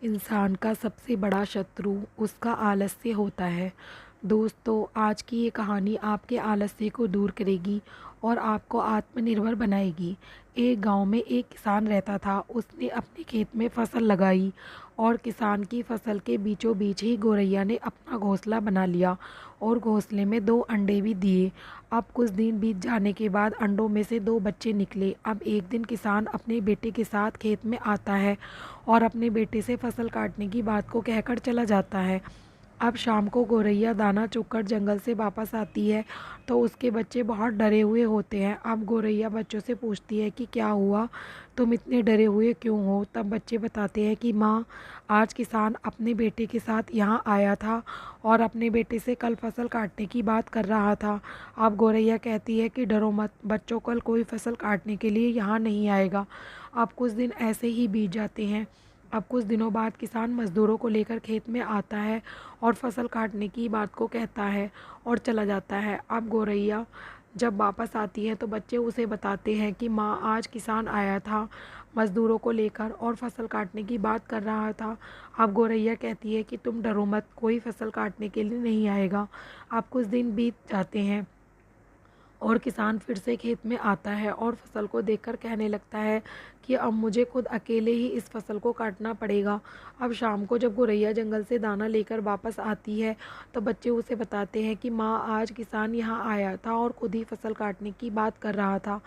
इंसान का सबसे बड़ा शत्रु उसका आलस्य होता है। दोस्तों, आज की ये कहानी आपके आलस्य को दूर करेगी और आपको आत्मनिर्भर बनाएगी। एक गांव में एक किसान रहता था। उसने अपने खेत में फसल लगाई और किसान की फसल के बीचों बीच ही गौरैया ने अपना घोंसला बना लिया और घोंसले में दो अंडे भी दिए। अब कुछ दिन बीत जाने के बाद अंडों में से दो बच्चे निकले। अब एक दिन किसान अपने बेटे के साथ खेत में आता है और अपने बेटे से फसल काटने की बात को कहकर चला जाता है। अब शाम को गौरैया दाना चुगकर जंगल से वापस आती है तो उसके बच्चे बहुत डरे हुए होते हैं। अब गौरैया बच्चों से पूछती है कि क्या हुआ, तुम इतने डरे हुए क्यों हो। तब बच्चे बताते हैं कि माँ, आज किसान अपने बेटे के साथ यहाँ आया था और अपने बेटे से कल फसल काटने की बात कर रहा था। अब गौरैया कहती है कि डरो मत बच्चों, कल कोई फसल काटने के लिए यहाँ नहीं आएगा। अब कुछ दिन ऐसे ही बीत जाते हैं। अब कुछ दिनों बाद किसान मजदूरों को लेकर खेत में आता है और फसल काटने की बात को कहता है और चला जाता है। अब गौरैया जब वापस आती है तो बच्चे उसे बताते हैं कि माँ, आज किसान आया था मजदूरों को लेकर और फसल काटने की बात कर रहा था। अब गौरैया कहती है कि तुम डरो मत, कोई फसल काटने के लिए नहीं आएगा। अब कुछ दिन बीत जाते हैं और किसान फिर से खेत में आता है और फसल को देखकर कहने लगता है कि अब मुझे खुद अकेले ही इस फसल को काटना पड़ेगा। अब शाम को जब गौरैया जंगल से दाना लेकर वापस आती है तो बच्चे उसे बताते हैं कि माँ, आज किसान यहाँ आया था और खुद ही फसल काटने की बात कर रहा था।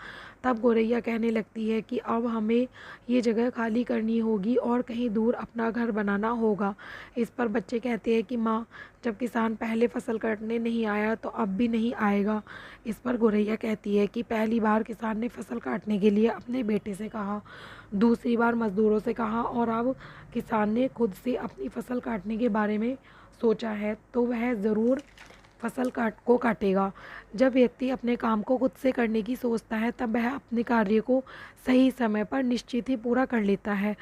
तब गौरैया कहने लगती है कि अब हमें ये जगह खाली करनी होगी और कहीं दूर अपना घर बनाना होगा। इस पर बच्चे कहते हैं कि माँ, जब किसान पहले फसल काटने नहीं आया तो अब भी नहीं आएगा। इस पर गौरैया कहती है कि पहली बार किसान ने फसल काटने के लिए अपने बेटे से कहा, दूसरी बार मजदूरों से कहा और अब किसान ने खुद से अपनी फसल काटने के बारे में सोचा है तो वह ज़रूर फसल काटेगा। जब व्यक्ति अपने काम को खुद से करने की सोचता है तब वह अपने कार्य को सही समय पर निश्चित ही पूरा कर लेता है।